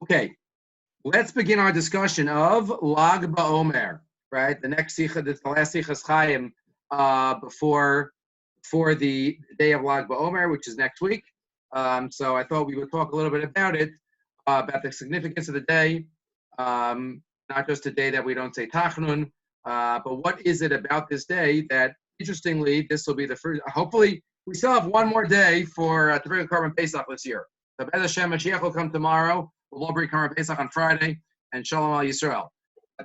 Okay, let's begin our discussion of Lag Baomer, right? The next sikha, the last sichas Chaim before the day of Lag Baomer, which is next week. So I thought we would talk a little bit about it, about the significance of the day, not just a day that we don't say Tachnun, but what is it about this day that, interestingly, this will be the first. Hopefully, we still have one more day for to bring a Korban Pesach this year. So Bez Hashem, Mashiach will come tomorrow. We'll all bring Korban Pesach on Friday, and Shalom Al Yisrael.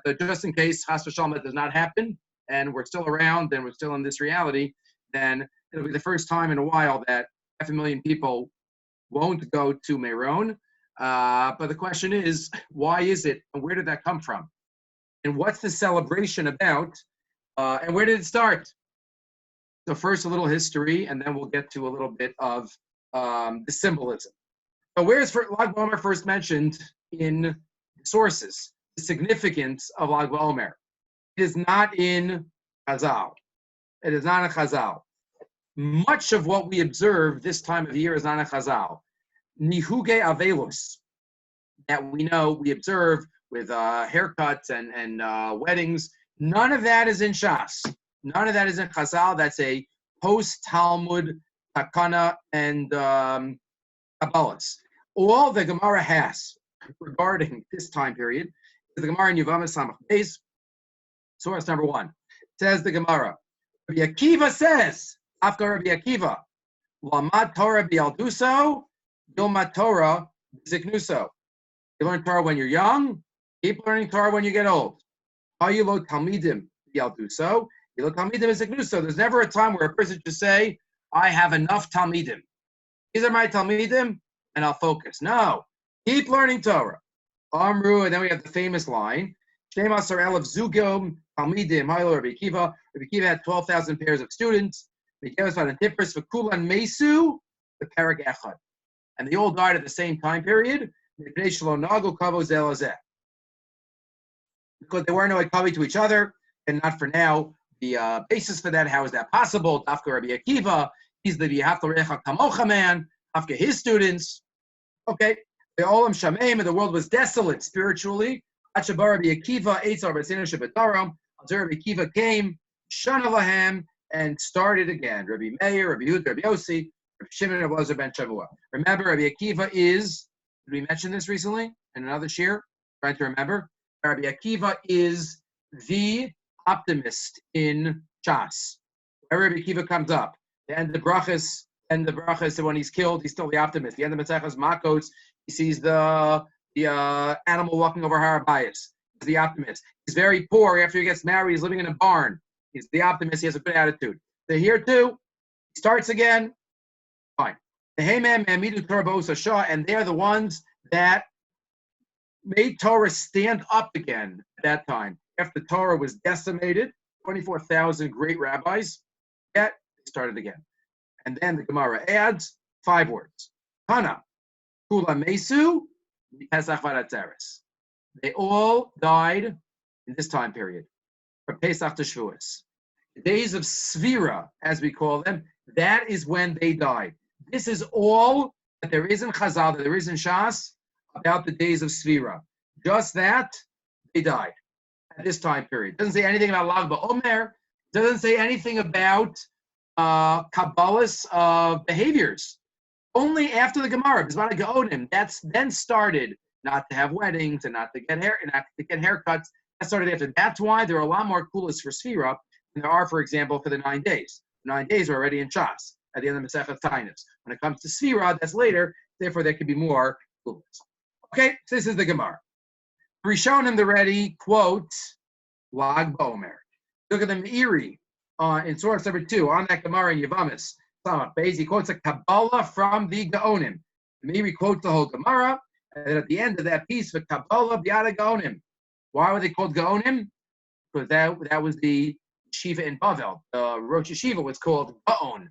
But just in case Chas v'Shalom that does not happen, and we're still around, and we're still in this reality, then it'll be the first time in a while that 500,000 people won't go to Meron. But the question is, why is it, and where did that come from? And what's the celebration about, and where did it start? So first, a little history, and then we'll get to a little bit of the symbolism. So where is Lag Baomer first mentioned in sources? The significance of Lag Baomer. It is not in Chazal. It is not in Chazal. Much of what we observe this time of year is not in Chazal. Nihuge Avelus, that we know, we observe with haircuts and weddings, none of that is in Shas. None of that is in Chazal. That's a post-Talmud, Takana, and Kabbalas. All the Gemara has regarding this time period is the Gemara in Yevamos Samach Beis, source number 1. Says the Gemara, Rabbi Akiva says, After Rabbi Akiva, Lamad Torah bi'alduso, Yilmad Torah b'ziknuso. You learn Torah when you're young, keep learning Torah when you get old. Hayilo Talmidim bi'alduso, Yilo Talmidim b'ziknuso. There's never a time where a person should say, I have enough Talmidim. These are my Talmidim, and I'll focus. No, keep learning Torah. Amru, and then we have the famous line, Shnei Masar Elef Zugom Talmidim, Haylo Rabbi Akiva. Rabbi Akiva had 12,000 pairs of students. The V'kulan Mesu, the Perek Echad. And they all died at the same time period, because they weren't no kavi to each other, and not for now. The basis for that, how is that possible? Dafka Rabbi Akiva, he's the V'yaftarecha Kamocha man, Dafka his students. Okay, the Olam Shameim, and the world was desolate spiritually. Achabar Rabbi Akiva, Eitzar B'Tzina Shabataram, until Rabbi Akiva came, Shana Lahem, and started again. Rabbi Meir, Rabbi Yehuda, Rabbi Yossi, Rabbi Shimon, Rabbi Elazar ben Shavua. Remember, Rabbi Akiva is, did we mention this recently in another shir? Trying to remember. Rabbi Akiva is the optimist in Shas. Wherever Rabbi Akiva comes up, the end of the brachas, and when he's killed, he's still the optimist. The end of Maseches Makos, he sees the animal walking over Harabayas. He's the optimist. He's very poor. After he gets married, he's living in a barn. He's the optimist. He has a good attitude. So here too, he starts again. Fine. The Heyman Mamidu Torah B'Osa Shah, and they're the ones that made Torah stand up again at that time. After Torah was decimated, 24,000 great rabbis, yet they started again. And then the Gemara adds 5 words. Hana, Kula Mesu, Pesach Vadatzeres. They all died in this time period, from Pesach to Shavuos. The days of Svira, as we call them, that is when they died. This is all that there is in Chazal, that there is in Shas, about the days of Svira. Just that, they died at this time period. It doesn't say anything about Lag Baomer. It doesn't say anything about Kabbalah's behaviors. Only after the Gemara, Bizman Gaonim, that's then started not to have weddings and not to get haircuts. That started after. That's why there are a lot more kulas for Sfira than there are, for example, for the 9 days. The 9 days are already in Shas at the end of Masechet Tainus. When it comes to Sfira, that's later. Therefore, there could be more kulas. Okay, so this is the Gemara. Rishonim the ready quote Lag Baomer. Look at the Meiri in source number 2 on that Gemara in Yevamos. He quotes a Kabbalah from the Gaonim. Meiri quotes the whole Gemara, and at the end of that piece, the Kabbalah B'yada Gaonim. Why were they called Gaonim? Because that was the Shiva in Bavel. The Rosh Yeshiva was called Gaon.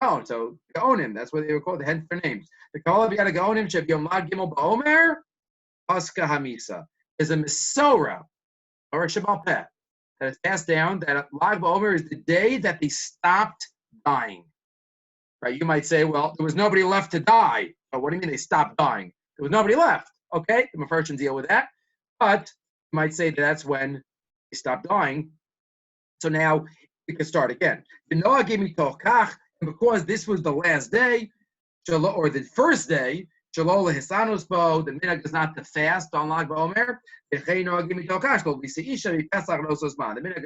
Oh, so Gaonim, that's what they were called, hence their names. The Kabbalah B'yada Gaonim, Sheb Yom Lad Gimel Baomer, Paska Hamisa. There's a Mesorah, or a Shabbat Peh, that is passed down that Lag Baomer is the day that they stopped dying. Right? You might say, well, there was nobody left to die. But what do you mean they stopped dying? There was nobody left. Okay, the Mepharshim deal with that. But you might say that's when they stopped dying. So now we can start again. Noah gave me tochkach, and because this was the last day, or the first day, Shalol Hisanus Bo, the minhag is not to fast on Lag Baomer. The minhag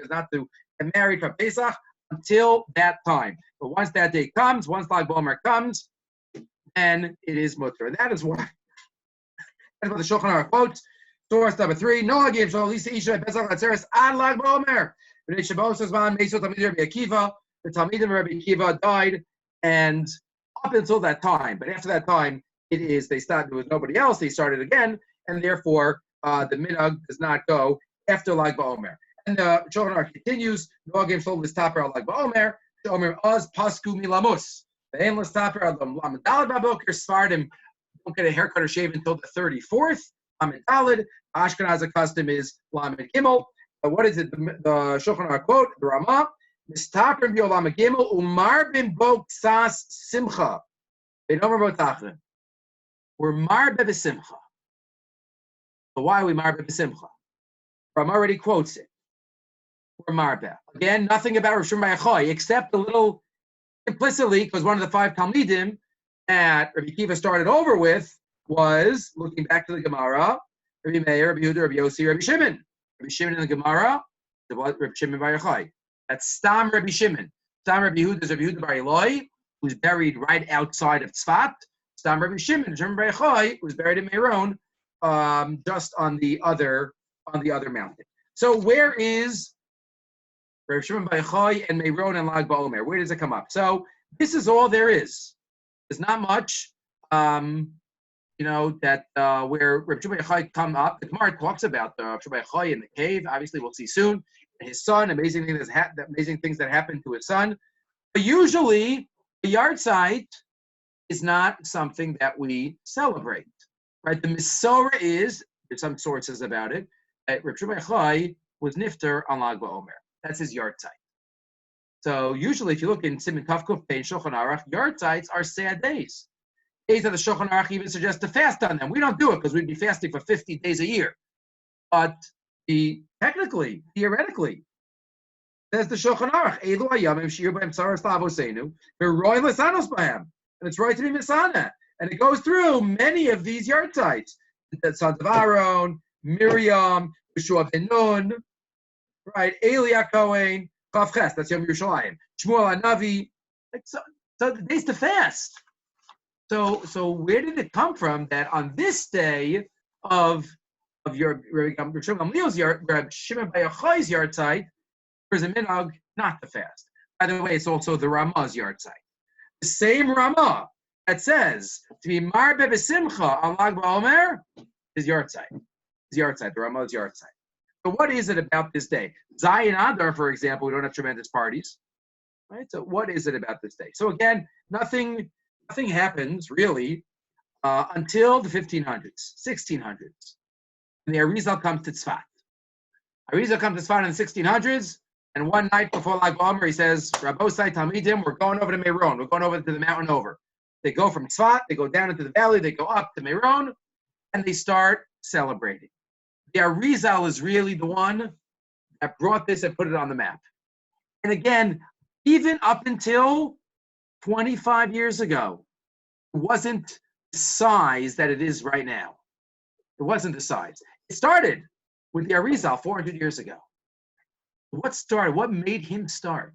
is not to get married for Pesach until that time. But once that day comes, once Lag Baomer comes, then it is mutter. And that is why. That's what the Shulchan Aruch quotes. Source number 3. Noah gave Shalol Lisa Isha Pesach Latzeres ad Lag Baomer. The Talmidim of Rabbi Akiva died, and up until that time, but after that time, they started. There was nobody else. They started again, and therefore the minhag does not go after Lag Baomer. And the Shulchan Aruch continues. Noah gave sold this taper Lag Baomer. Omer oz pasku milamus. The aimless taper of the lamadalad baboker Sfardim don't get a haircut or shave until the 34th. Lamadalad. Ashkenaz custom is Lamed Gimel. What is it? The Shulchan Aruch quote, the Ramah, Mistaper b'olam gimel umar bim bo ksas simcha. They don't remember tachlim. We're marbe b'simcha. So why are we marbe b'simcha? Ramah already quotes it. We're marbe. Again, nothing about Rosh Hashanah except a little implicitly, because one of the 5 Talmidim that Rabbi Akiva started over with was, looking back to the Gemara, Rabbi Meir, Rabbi Yehuda, Rabbi Yossi, Rabbi Shimon. Rabbi Shimon in the Gemara, Rabbi Shimon Bar Yochai. That's Stam Rabbi Shimon. Stam Rabbi Yehuda is Rabbi Yehuda Bar Eloi, who's buried right outside of Tzfat. Stam Rabbi Shimon, Shimon Bar Yochai, who's buried in Meron, just on the other mountain. So where is Rabbi Shimon Bar Yochai and Meron and Lag Baomer? Where does it come up? So this is all there is. There's not much. That where Rabbi Shimon Bar Yochai come up, the Gemara talks about the Rabbi Shimon Bar Yochai in the cave. Obviously, we'll see soon. His son, amazing things that happened to his son. But usually, the yard site is not something that we celebrate, right? The Mesorah is, there's some sources about it, that Rabbi Shimon Bar Yochai was nifter on Lag Baomer. That's his yard site. So usually, if you look in Siman Kaf Kuf Pei Shulchan Aruch, yard sites are sad days. Days that the Shulchan Aruch even suggests to fast on them. We don't do it because we'd be fasting for 50 days a year. But theoretically, says the Shulchan Aruch, Elu Hayamim Shir B'hem Tzaras Lavoseinu, V'roi L'sanos B'hem, and it's right to be Misana, and it goes through many of these yard sites. The sons of Aaron, Miriam, Yeshua ben Nun, right? Eli HaKohen, Chav Ches, that's Yom Yerushalayim, Shmuel HaNavi. So the days to fast. So where did it come from that on this day of your Rabbi Shimon Gamliel's yard, Rabbi Shimon Bar Yochai's yard site, there's a minhag not to fast? By the way, it's also the Ramah's yard site. The same Ramah that says to be marbe b'simcha on Lag Baomer is yard site. Is yard site, the Ramah's yard site. So what is it about this day? Zayin Adar, for example, we don't have tremendous parties, right? So what is it about this day? So again, nothing happens really until the 1500s, 1600s. And the Arizal comes to Tzfat. Arizal comes to Tzfat in the 1600s, and one night before Lag Baomer, he says, Rabbosai Talmidim, we're going over to Meron. We're going over to the mountain over. They go from Tzfat, they go down into the valley, they go up to Meron, and they start celebrating. The Arizal is really the one that brought this and put it on the map. And again, even up until 25 years ago, it wasn't the size that it is right now. It wasn't the size. It started with the Arizal 400 years ago. What started? What made him start?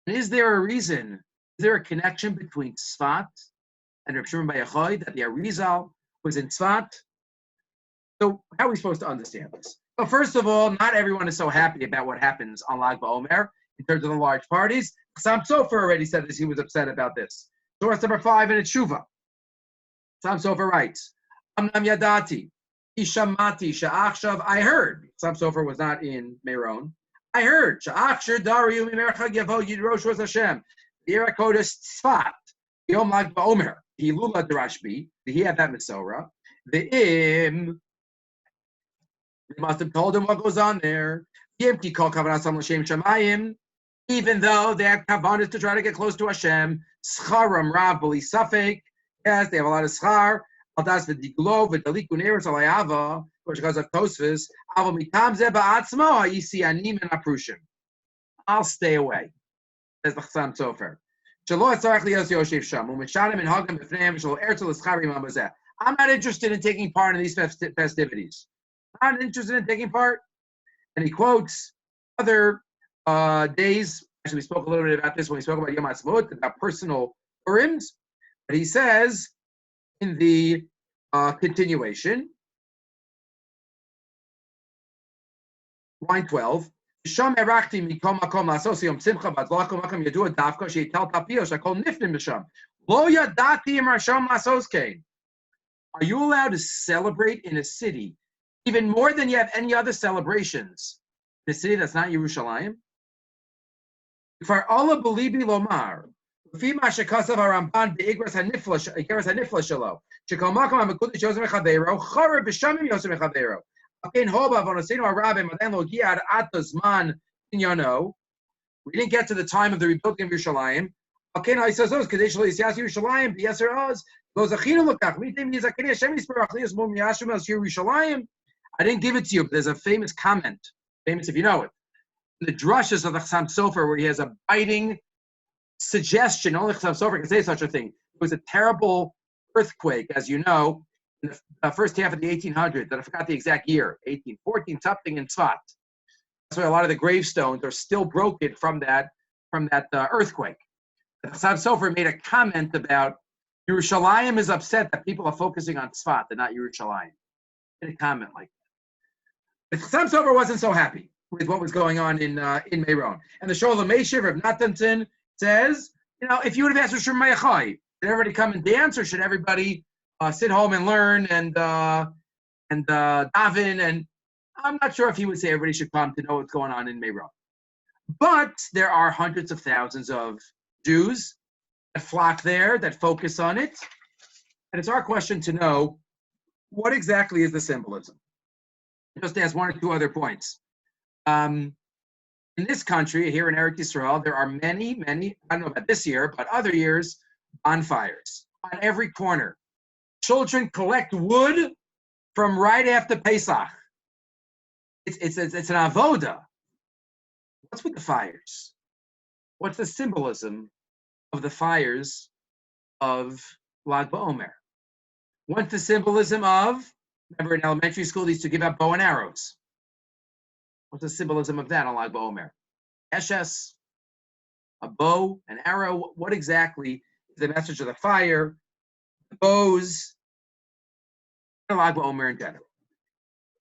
And is there a reason? Is there a connection between Tzfat and Rabbi Shimon Bar Yochai that the Arizal was in Tzfat? So how are we supposed to understand this? Well, first of all, not everyone is so happy about what happens on Lag Baomer in terms of the large parties. Sam Sofer already said this. He was upset about this. Source number 5 in a Tshuva. Sam Sofer writes, Amnam Yadati, Ishamati, Sha'achshav, I heard. Sam Sofer was not in Meron. I heard. Sha'achshir Dari Umimercha Yavo Yidrosh was Hashem. The Irakodas Tzfat, Yom Lag Baomer, Hilula Drashbi, he had that Mesorah. The Im, they must have told him what goes on there. Even though they have kavanah to try to get close to Hashem, scharam rav b'li safek. Yes, they have a lot of schar. Das v'diglo v'dalikun eretz alayava, which goes of Tosfos. Avo mitam ze ba'atzmo ha'isi anim and aprushim. I'll stay away. Says the Chassam Sofer. Shelo etzarech lios yoshev sham u'mishanim and hagam b'fneim shelo eretz l'scharim amazeh. I'm not interested in taking part in these festivities. I'm not interested in taking part. And he quotes other days. Actually, we spoke a little bit about this when we spoke about Yom HaAtzmaut, about personal Purims. But he says in the continuation, line 12, Sham erachti mikom makom lasos yom simcha badlakom makom yadua davka sheitel tapio shakol nifnim b'sham lo yadati im rasham lasos kein. Are you allowed to celebrate in a city even more than you have any other celebrations in a city that's not Yerushalayim? For Allah belibi lomar, fima shekasav haramban beigras hanifla shelo shekol makom hamakudish yosem mechaveiro charer b'shamim yosem mechaveiro. We didn't get to the time of the rebuilding of Yerushalayim. I didn't give it to you, but there's a famous comment, famous if you know it, in the drushes of the Chassam Sofer, where he has a biting suggestion. Only Chassam Sofer can say such a thing. It was a terrible earthquake, as you know, in the first half of the 1800s, I forgot the exact year, 1814 something in Tzfat. That's why a lot of the gravestones are still broken from that earthquake. The Chassam Sofer made a comment about Yerushalayim is upset that people are focusing on Tzfat and not Yerushalayim. He made a comment like that. But Chassam Sofer wasn't so happy with what was going on in Meron. And the Sholem Meshiv of Natanton says, if you would have asked for Shem Mayachai, should everybody come and dance, or should everybody sit home and learn and daven? And I'm not sure if he would say everybody should come to know what's going on in Meron. But there are hundreds of thousands of Jews that flock there, that focus on it. And it's our question to know, what exactly is the symbolism? Just to ask one or two other points. In this country, here in Eretz Yisrael, there are many, I don't know about this year, but other years, bonfires on every corner. Children collect wood from right after Pesach. It's an avoda. What's with the fires? What's the symbolism of the fires of Lag Baomer? What's the symbolism of, remember in elementary school they used to give out bow and arrows. What's the symbolism of that on Lag Baomer? Eshes, a bow, an arrow. What exactly is the message of the fire, the bows, and Lag Baomer in general?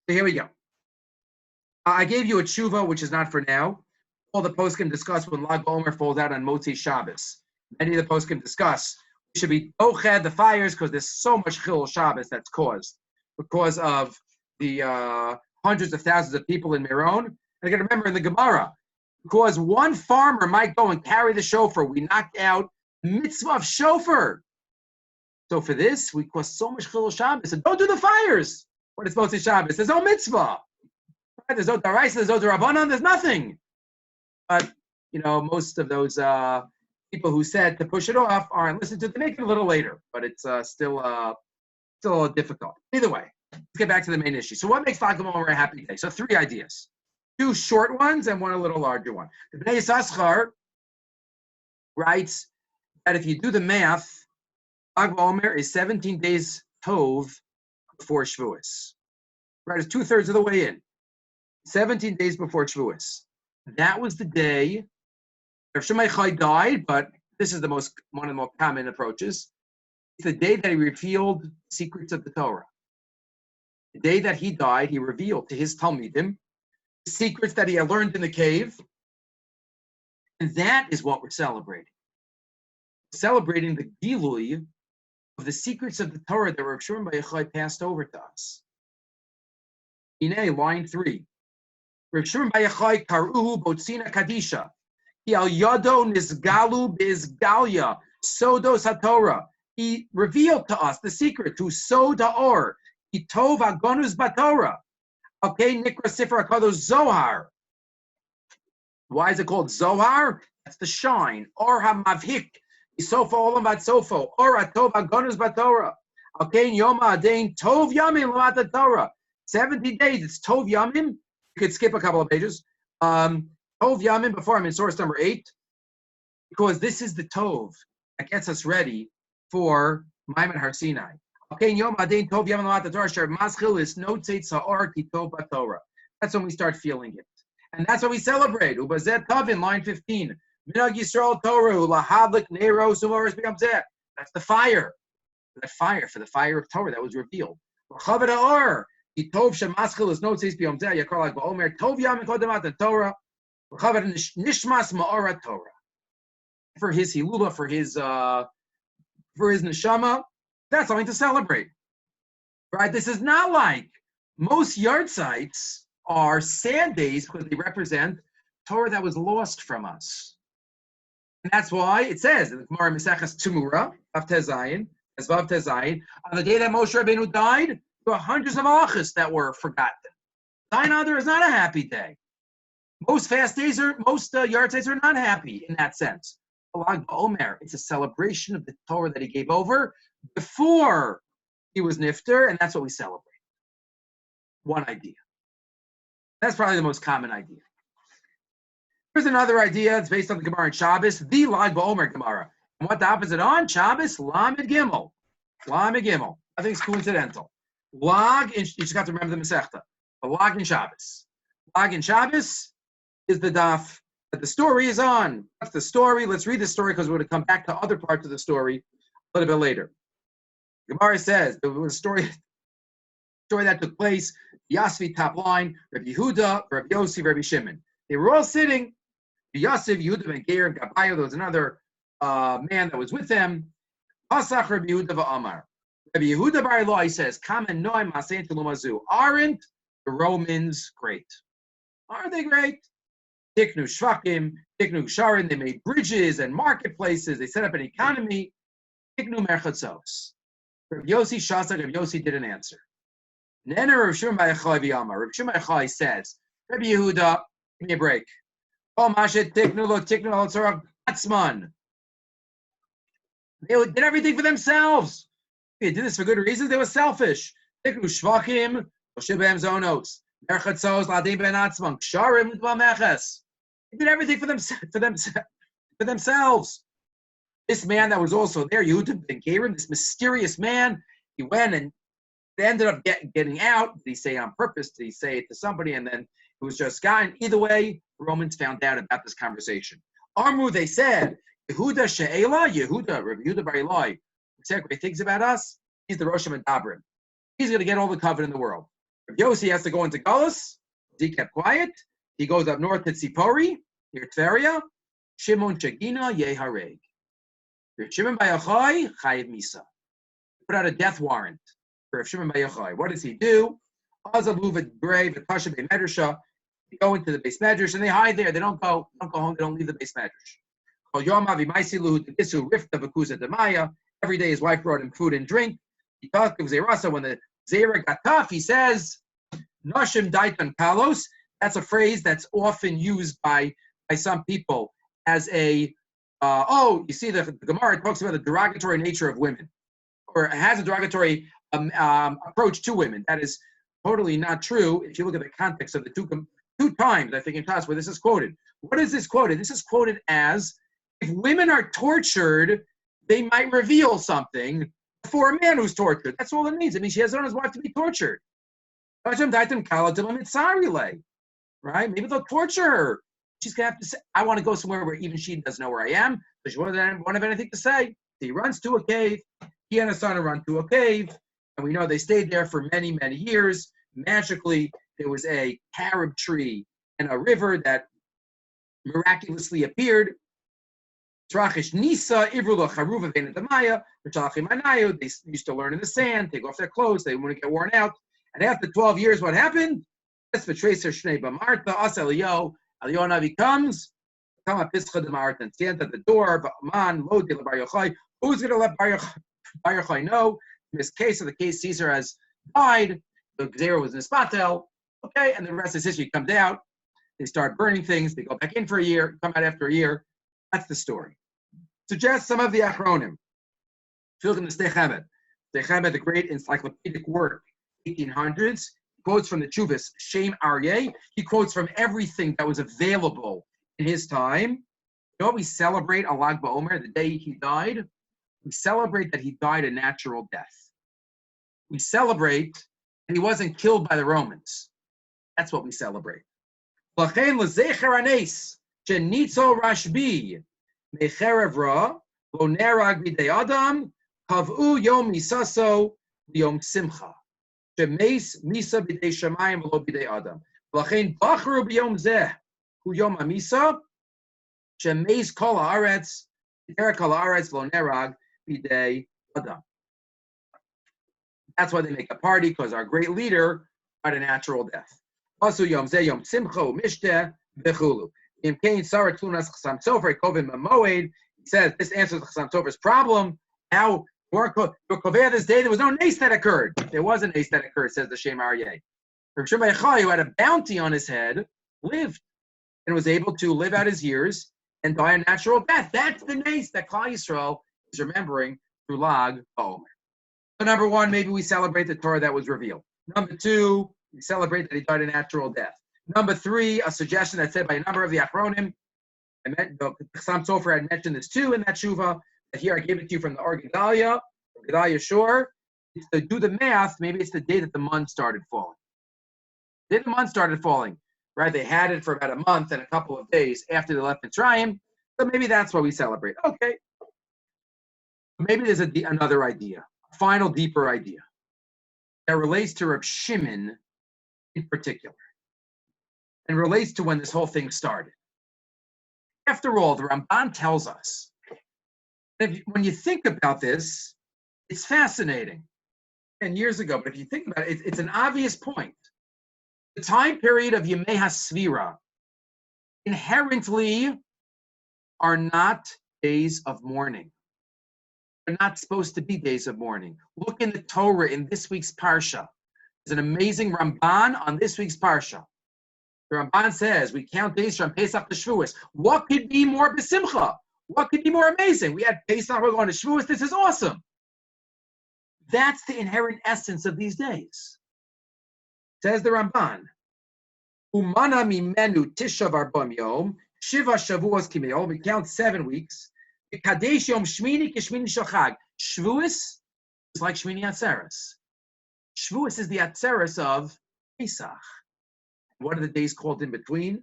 So here we go. I gave you a tshuva, which is not for now. All the poskim discuss when Lag Baomer falls out on Motzi Shabbos. Many of the poskim discuss we should be oched the fires because there's so much chilul Shabbos that's caused because of the hundreds of thousands of people in Meron. And I got to remember in the Gemara, because one farmer might go and carry the shofar, we knocked out mitzvah of shofar. So for this, we cause so much chilul Shabbos. And don't do the fires when it's Motzi Shabbos. There's no mitzvah. There's no daraisa, there's no darabanan, there's nothing. But, most of those people who said to push it off aren't listening to it. They make it a little later, but it's still difficult. Either way, let's get back to the main issue. So what makes Lag Baomer a happy day? So 3 ideas. 2 short ones and 1 a little larger one. The Bnei Yissaschar writes that if you do the math, Lag Baomer is 17 days tov before Shavuos. Right, it's 2/3 of the way in. 17 days before Shavuos. That was the day Rav Shimon Chai died, but this is one of the most common approaches. It's the day that he revealed secrets of the Torah. The day that he died, he revealed to his Talmidim the secrets that he had learned in the cave. And that is what we're celebrating. We're celebrating the Gilui of the secrets of the Torah that Rav Shimon Bar Yochai passed over to us. In line 3. Rav Shimon Bar Yochai karuhu botzina kadisha. Ki al yado nizgalu beizgalya sodos haTorah. He revealed to us the secret to sod ha'or. Ki tov agonus baTorah. Okay, nikra sifra kadosh Zohar. Why is it called Zohar? That's the shine. Or hamavhik. Isofo olam vat sofo. Or atov agonus baTorah. Okay, Yom Adain Tov Yamim Lamata Torah. 70 days. It's Tov Yamim. You could skip a couple of pages. Tov Yamim before I'm in source number 8, because this is the Tov that gets us ready for Maimon Har Sinai. Okay, Yom Adain Tov Yamim Lamata Torah. Shar Maschil is no Tzeit Sa'or Ki Tov Torah. That's when we start feeling it. And that's what we celebrate. Ubazet Tavin, line 15. Minag Yisrael Torah, Lahadlik Nero, Sumoris becomes that. That's the fire. That fire, for the fire of Torah that was revealed. Chavet Ha'or, Tov Shemaschil is no Tzis B'yom Zeh, Yakar like Baomer, Tov Yam Kodemat the Torah, Chavet Nishmas Ma'ora Torah. For his Hilula, for his Neshama, that's something to celebrate. Right? This is not like most yard sites are sad days because they represent Torah that was lost from us. And that's why it says in the Gemara Mesechus Tumura, Vav Tezayin, on the day that Moshe Rabbeinu died, there were hundreds of halachas that were forgotten. Zayin is not a happy day. Most yard sites are not happy in that sense. Baomer, it's a celebration of the Torah that he gave over before he was nifter, and that's what we celebrate. One idea. That's probably the most common idea. Here's another idea. It's based on the Gemara in Shabbos, the Lag Baomer Gemara. And what the opposite on? Shabbos, Lamed Gimel. Lamed Gimel. Nothing's coincidental. Lag, you just got to remember the Masechta. But Lag in Shabbos. Lag in Shabbos is the daf that the story is on. What's the story? Let's read the story because we're going to come back to other parts of the story a little bit later. Gemara says there was a story that took place. Yasvi top line, Rabbi Yehuda, Rabbi Yossi, Rabbi Shimon. They were all sitting. Yosef, Yehuda, Ben Geir, and Gabayo. There was another man that was with them. Pasach Rabbi Yehuda v'Amar. Rabbi Yehuda Bar Eloi says, "Kamen noim masein telumazu." Aren't the Romans great? Aren't they great? Tiknu shvakim, tiknu sharin. They made bridges and marketplaces. They set up an economy. Tiknu merchatzos. Rabbi Yossi Shasa. Rabbi Yossi didn't answer. Nene Rav Shimon Bar Yochai v'Amar. Rav Shimon Bar Yochai says, "Rabbi Yehuda, give me a break. Oh, mashet tiknu lo tiknu al tzorach batzman." They did everything for themselves. They did this for good reasons. They were selfish. Tiknu shvakim, Shibam zonos, merchatzos ladim ben atzman, ksharim l'meches. They did everything for themselves. This man that was also there, Yehuda ben Gerim, this mysterious man, he went and they ended up getting out. Did he say on purpose? Did he say it to somebody? And then it was just gone. Either way, the Romans found out about this conversation. Armu, they said, Yehuda she'ela, Yehuda, Rabbi Yehuda Bar Eloi, said great things about us. He's the Rosh Hashanah. He's going to get all the covet in the world. Rabbi Yossi has to go into Galus. He kept quiet. He goes up north to Tzipori, near Tveria. Shimon Shagina Yehareg. Shimon Bar Yochai Chayiv Misa. Put out a death warrant for Shimon Bar Yochai. What does he do? Azavu v'brei v'tasha be'medrasha. They go into the base medrash and they hide there. They don't go home. They don't leave the base medrash. Kol yom avimaisilu disu rifta v'kuza demaya. Every day his wife brought him food and drink. He talked to Zerasa when the Zera got tough. He says, "Nashim daitan kalos." That's a phrase that's often used by some people as a you see the Gemara talks about the derogatory nature of women, or it has a derogatory approach to women. That is totally not true if you look at the context of the two times, I think, in class where this is quoted. What is this quoted? This is quoted as, if women are tortured, they might reveal something for a man who's tortured. That's all it means. It means she has on his wife to be tortured. Right? Maybe they'll torture her. She's going to have to say, I want to go somewhere where even she doesn't know where I am, so she won't have anything to say. So he runs to a cave. He and his son run to a cave. And we know they stayed there for many, many years. Magically, there was a carob tree and a river that miraculously appeared. They used to learn in the sand, take off their clothes, they wouldn't get worn out. And after 12 years, what happened? Eliyahu comes, and stands at the door. Who's going to let Bar Yochai know? In this case, the case Caesar has died, the Gzera was in Spatel, okay, and the rest is history. Comes out, they start burning things, they go back in for a year, come out after a year. That's the story. Suggest some of the Achronim. If you look in the Stech Hemet, the great encyclopedic work, 1800s, quotes from the Chuvas, Shem Aryeh. He quotes from everything that was available in his time. You know what we celebrate on Lag BaOmer, the day he died? We celebrate that he died a natural death. We celebrate that he wasn't killed by the Romans. That's what we celebrate. L'chein l'zecher hanes shenitzo Rashbi mecherev ra lo nerag b'dei adam kavu yom misaso yom simcha shemeis misa b'dei shamayim v'lo b'dei adam l'chein bachru b'yom zeh hu yom hamisa shemeis kol haaretz b'derek kol haaretz lo nerag b'dei adam. That's why they make a party, because our great leader died a natural death. Also, Yom Zeh, Yom Simcha, Mishteh, V'chulu. Im Kain Sarah Tunas Chasam Sofer, Kovim Mamoed. He says this answers the Chasam Sofer's problem. Now, you're Koveh this day, there was no nace that occurred. There was a nace that occurred, says the Shem Aryeh. Rabbi Shimon Yochai, who had a bounty on his head, lived and was able to live out his years and die a natural death. That's the nace that Klal Yisrael is remembering through Lag BaOmer. So number one, maybe we celebrate the Torah that was revealed. Number two, we celebrate that he died a natural death. Number three, a suggestion that's said by a number of the Achronim. The Chassam Sofer had mentioned this too in that Shuvah. Here I gave it to you from the Or Gedalia Shor. It's to do the math, maybe it's the day that the month started falling. The day the month started falling, right? They had it for about a month and a couple of days after they left Mitzrayim. So maybe that's what we celebrate. Okay. Maybe there's another idea, a final deeper idea that relates to Reb Shimon in particular, and relates to when this whole thing started. After all, the Ramban tells us, when you think about this, it's fascinating. 10 years ago, but if you think about it, it's an obvious point. The time period of Yemei HaSvira inherently are not days of mourning. They're not supposed to be days of mourning. Look in the Torah in this week's Parsha. There's an amazing Ramban on this week's Parsha. The Ramban says, we count days from Pesach to Shavuos. What could be more besimcha? What could be more amazing? We had Pesach, we're going to Shavuos. This is awesome. That's the inherent essence of these days. Says the Ramban, Umana mimenu tisha v'arba'im yom, shiva shavuos kimeyom. We count 7 weeks. Kadesh yom shmini k'shmini shel chag. Shavuos is like Shmini Atzeres. Shavuos is the Atzeres of Pesach. What are the days called in between?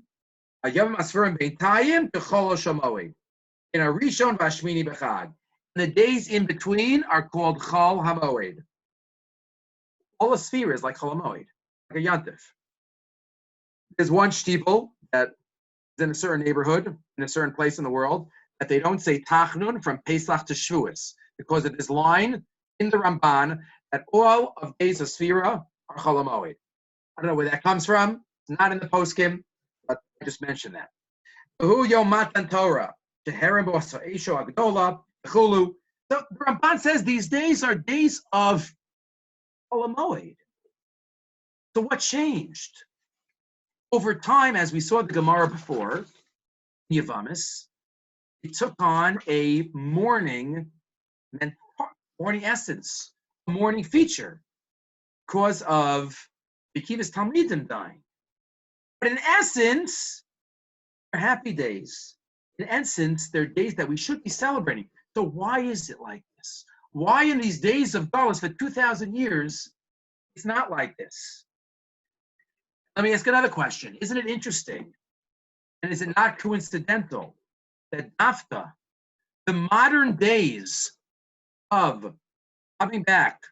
Yom Asfurim Beintayim B'chol Shamoed. In a Rishon V'Shmini B'chag. The days in between are called Chol HaMoed. All the spheres like Chol HaMoed, like a Yantif. There's one shtibel that is in a certain neighborhood, in a certain place in the world, that they don't say Tachnun from Pesach to Shavuos because of this line in the Ramban that all of days of Sphira are Chol HaMoed. I don't know where that comes from. It's not in the poskim, but I just mentioned that. Hu Yom Matan Torah, Sheherem B'Osho Esho Agdola, Chulu. So the Ramban says these days are days of Chol HaMoed. So what changed? Over time, as we saw the Gemara before, Yavamis, it took on a mourning essence, a mourning feature, because of Bekiva's Talmidim dying. But in essence, they're happy days. In essence, they're days that we should be celebrating. So why is it like this? Why in these days of Galus for 2,000 years, it's not like this? Let me ask another question. Isn't it interesting, and is it not coincidental, that Dafta, the modern days of coming back,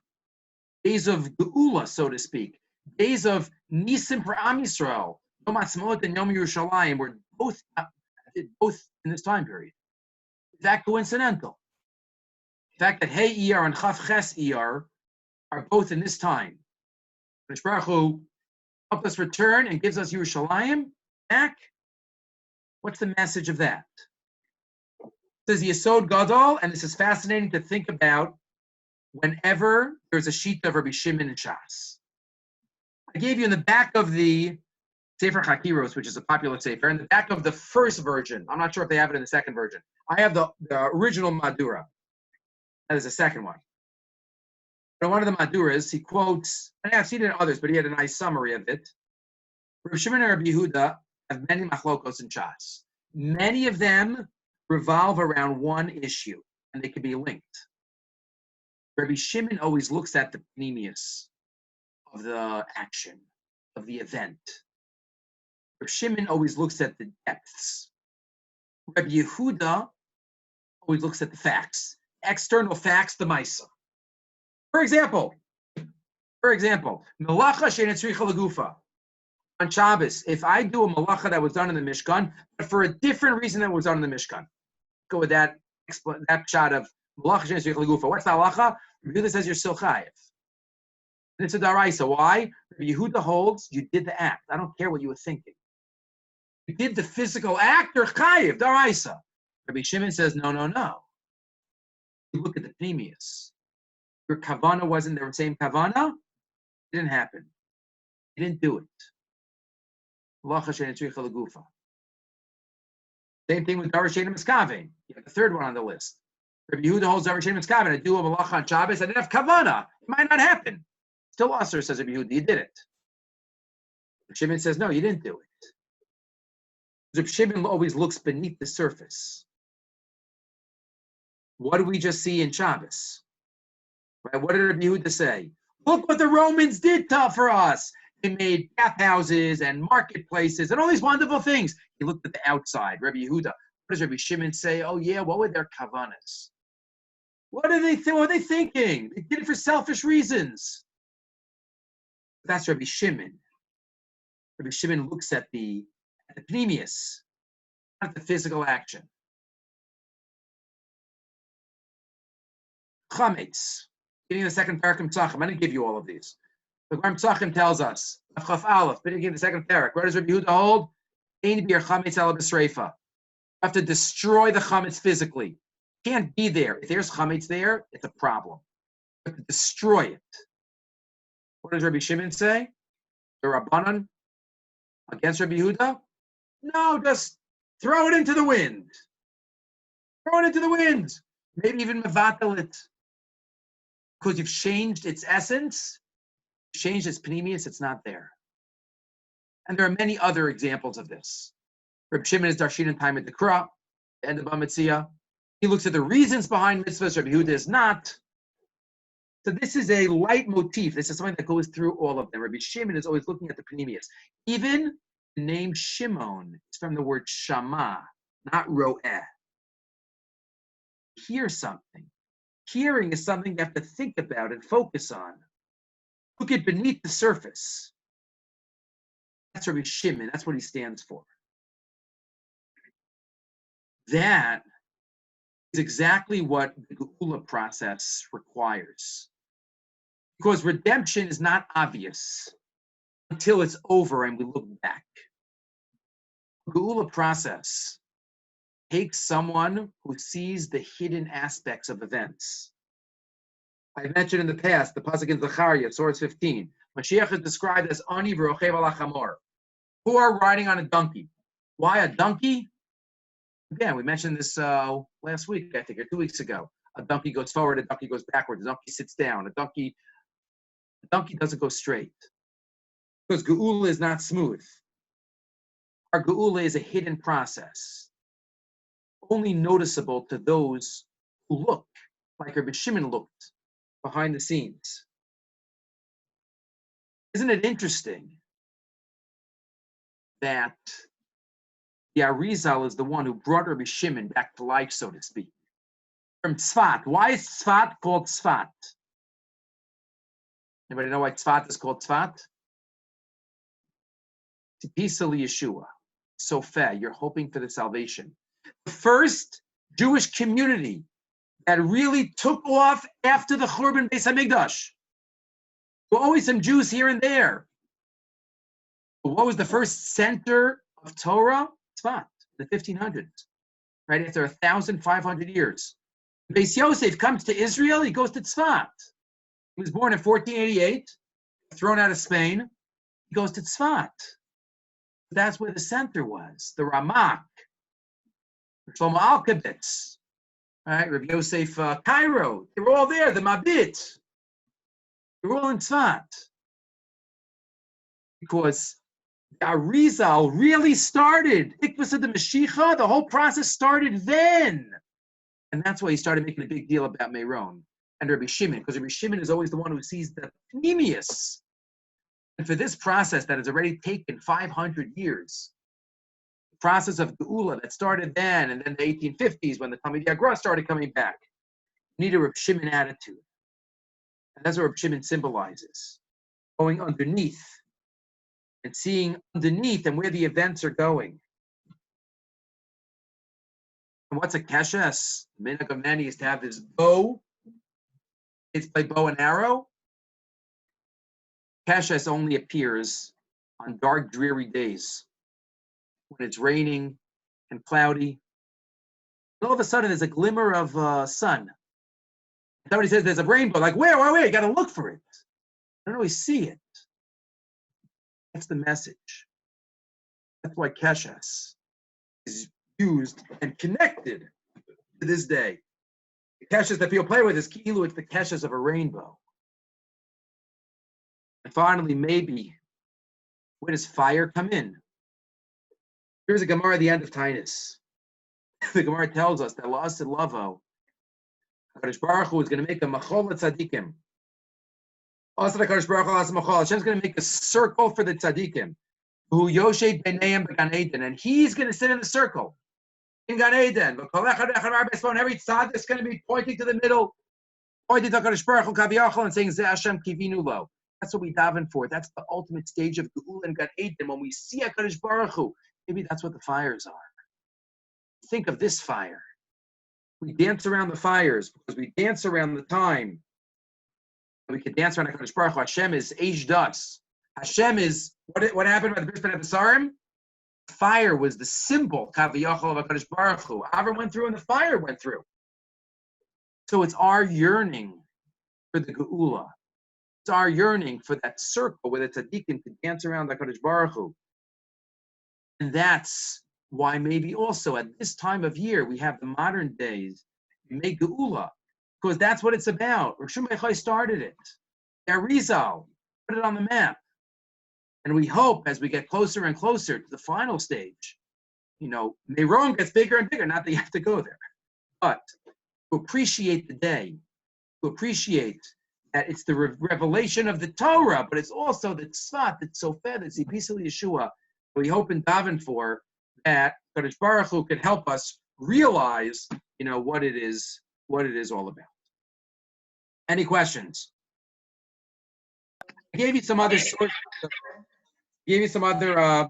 days of Geula, so to speak, days of Nisim for Am Yisrael, Yom Ha'atzmaut and Yom Yerushalayim, were both in this time period? Is that coincidental? The fact that Hey Iyar and Chaf Ches Iyar are both in this time. Baruch Hu helped us return and gives us Yerushalayim back. What's the message of that? It says Yesod Gadol, and this is fascinating to think about whenever there's a sheet of Rabbi Shimon and Shas. I gave you in the back of the Sefer Chakiros, which is a popular Sefer, in the back of the first version. I'm not sure if they have it in the second version. I have the original Madura. That is the second one. In one of the Maduras, he quotes, and I've seen it in others, but he had a nice summary of it. Rabbi Shimon and Rabbi Yehuda have many machlokos and shas. Many of them revolve around one issue, and they can be linked. Rabbi Shimon always looks at the pneumius of the action, of the event. Rabbi Shimon always looks at the depths. Rabbi Yehuda always looks at the facts, external facts, the maisa. For example, melacha she'ein tzricha legufa. On Shabbos, if I do a malacha that was done in the Mishkan, but for a different reason than was done in the Mishkan, go with that shot of malacha she'ein tzricha legufa. What's the halacha? Rabbi Yehuda says you're still chayiv. And it's a daraisa. Why? Rabbi Yehuda holds you did the act. I don't care what you were thinking. You did the physical act or chayiv, daraisa. Rabbi Shimon says no. You look at the pneumius. Your kavana wasn't the same kavana. It didn't happen. You didn't do it. Same thing with Davar Shein Miskaven. You have the third one on the list. Rabbi Yehuda holds Davar Shein Miskaven. I do a malacha on Shabbos. I didn't have kavana. It might not happen. Still Asr, says Rabbi Yehuda. You did it. Rabbi Shimon says, no, you didn't do it. Rabbi Shimon always looks beneath the surface. What do we just see in Shabbos? Right? What did Rabbi Yehuda say? Look what the Romans did for us. They made bathhouses and marketplaces and all these wonderful things. He looked at the outside. Rabbi Yehuda. What does Rabbi Shimon say? Oh yeah, what were their kavanas? What are they thinking? They did it for selfish reasons. That's Rabbi Shimon. Rabbi Shimon looks at the pneumius, not the physical action. Chametz. Getting the second parakim tzachim. I didn't give you all of these. The Gemara Tzachim tells us, Chaf Aleph, beginning of the second parak. Where does Rabbi Yehuda hold? Ein bir chametz ala b'sreifa. You have to destroy the chametz physically. Can't be there. If there's chametz there, it's a problem. You have to destroy it. What does Rabbi Shimon say? The Rabbanan against Rabbi Yehuda? No, just throw it into the wind. Throw it into the wind. Maybe even mevatel it. Because you've changed its essence, changed its pneumius, it's not there. And there are many other examples of this. Rabbi Shimon is Darshin in time at the Kra, the end of Bamitzia. He looks at the reasons behind mitzvahs. Rabbi Yehuda is not. So this is a leitmotif. This is something that goes through all of them. Rabbi Shimon is always looking at the pneumius. Even the name Shimon is from the word shama, not ro'eh. Hear something. Hearing is something you have to think about and focus on. Look at beneath the surface. That's Rabbi Shimon. That's what he stands for. That is exactly what the Geula process requires. Because redemption is not obvious until it's over and we look back. The Geula process takes someone who sees the hidden aspects of events. I mentioned in the past, the pasuk in Zechariah, Source 15. Mashiach is described as Ani v'rochev ala chamor, who are riding on a donkey. Why a donkey? Again, we mentioned this last week, I think, or 2 weeks ago. A donkey goes forward, a donkey goes backward, a donkey sits down, a donkey doesn't go straight. Because Geula is not smooth. Our Geula is a hidden process, only noticeable to those who look, like Rabbi Shimon looked, behind the scenes. Isn't it interesting that the Arizal is the one who brought Rabbi Shimon back to life, so to speak? From Tzfat. Why is Tzfat called Tzfat? Anybody know why Tzfat is called Tzfat? Tipisa Yeshua. Sophia, you're hoping for the salvation. The first Jewish community that really took off after the Churban Beis HaMikdash. There were always some Jews here and there. But what was the first center of Torah? Tzfat, the 1500s, right after 1,500 years. Beis Yosef comes to Israel, he goes to Tzfat. He was born in 1488, thrown out of Spain. He goes to Tzfat. That's where the center was. The Ramak, Shlomo Alkabetz, right? Rabbi Yosef Cairo. They were all there. The Mabit. They're all in Tzfat. Because the Arizal really started. Ikvas of the Mashiach, the whole process started then. And that's why he started making a big deal about Meron and Rabbi Shimon, because Rabbi Shimon is always the one who sees the pneumius. And for this process that has already taken 500 years, the process of Geula that started then, and then the 1850s when the Talmidei Agra started coming back, you need a Rabbi Shimon attitude. And that's what Rabbi Shimon symbolizes, going underneath and seeing underneath and where the events are going. And what's a keshes? The minhag of many is to have this bow. It's by bow and arrow. Keshes only appears on dark, dreary days when it's raining and cloudy. And all of a sudden, there's a glimmer of sun. Somebody says there's a rainbow. Like, where? You got to look for it. I don't always see it. That's the message. That's why keshes is used and connected to this day. The keshes that people play with is ki'ilu, it's the keshes of a rainbow. And finally, maybe, where does fire come in? Here's a Gemara at the end of Tainus. The Gemara tells us that La'asid Lavo, HaKadosh Baruch Hu is going to make a machol tzadikim. Also, HaKadosh Baruch Hu machol. Hashem's going to make a circle for the tzadikim. Who Yoshe B'neim B'Gan Eden, and he's going to sit in the circle in Gan Eden. Every tzaddik is going to be pointing to the middle, pointing to HaKadosh Baruch Hu Kaviyachol and saying Ze Hashem Kivinu Lo. That's what we daven for. That's the ultimate stage of Geula and Gan Eden. When we see HaKadosh Baruch Hu, maybe that's what the fires are. Think of this fire. We dance around the fires because we dance around the time. We can dance around HaKadosh Baruch Hu. Hashem is aged us. Hashem is, what happened by the Bris Ben Abisarim? Fire was the symbol, Kaviyachol of HaKadosh Baruch Hu. Avram went through and the fire went through. So it's our yearning for the Geula. It's our yearning for that circle where the tzaddikim can dance around HaKadosh Baruch Hu. And that's why maybe also at this time of year we have the modern days, we make Geula, because that's what it's about. Rosh Hashanah started it. Arizal put it on the map. And we hope as we get closer and closer to the final stage, Meron gets bigger and bigger, not that you have to go there, but to appreciate the day, to appreciate that it's the revelation of the Torah, but it's also the tzfat, the tzofeh, the zibisel Yeshua. We hope and daven for that Kadosh Baruch Hu can help us realize, what it is all about. Any questions? I gave you some other sources. Gave you some other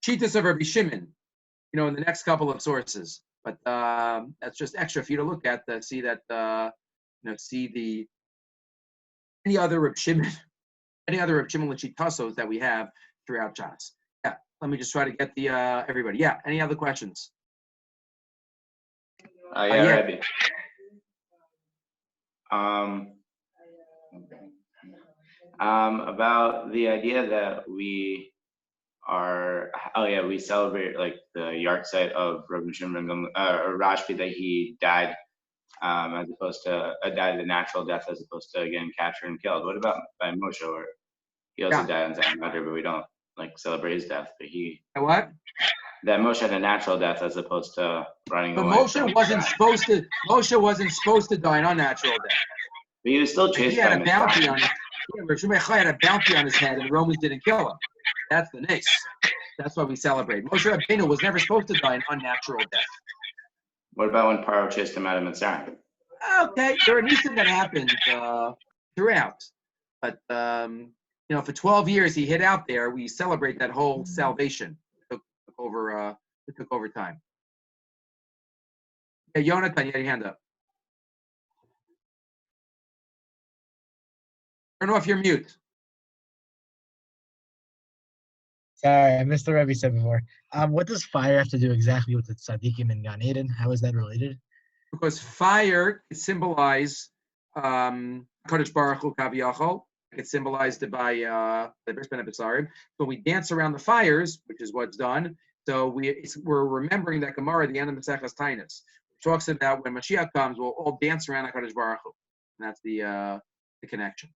cheetahs of Rabbi Shimon, in the next couple of sources. But that's just extra for you to look at to see that, see any other Rabbi Shimon Lachitasos that we have throughout Shas. Yeah, let me just try to get the everybody. Yeah, any other questions? Rabbi. About the idea that we celebrate like the yahrzeit of Rabbi Shimon or Rashbi, that he died as opposed to died a natural death as opposed to getting captured and killed. What about by Moshe, or he also died on Zion Mother, but we don't celebrate his death. But he what? That Moshe had a natural death as opposed to running away. But Moshe wasn't supposed to die an unnatural death. But he was still chased by him. He had a bounty on his head, and the Romans didn't kill him. That's the nace. That's why we celebrate. Moshe Rabbeinu was never supposed to die an unnatural death. What about when Paro chased him out of Mitzrayim? Okay, there are things that happened throughout. But, for 12 years he hid out there. We celebrate that whole salvation. It took over time. Hey, Jonathan, you had your hand up. Turn off your mute. Sorry, I missed the Rabbi said before. What does fire have to do exactly with the tzaddikim in Gan Eden? How is that related? Because fire can symbolize Kadosh Baruch Hu Kaviyachol. It's symbolized by the Bris Ben Abisarim. So we dance around the fires, which is what's done. So we're remembering that Gemara at the end of Maseches Tainus, which talks about when Mashiach comes, we'll all dance around Kadosh Baruch Hu, and that's the connection.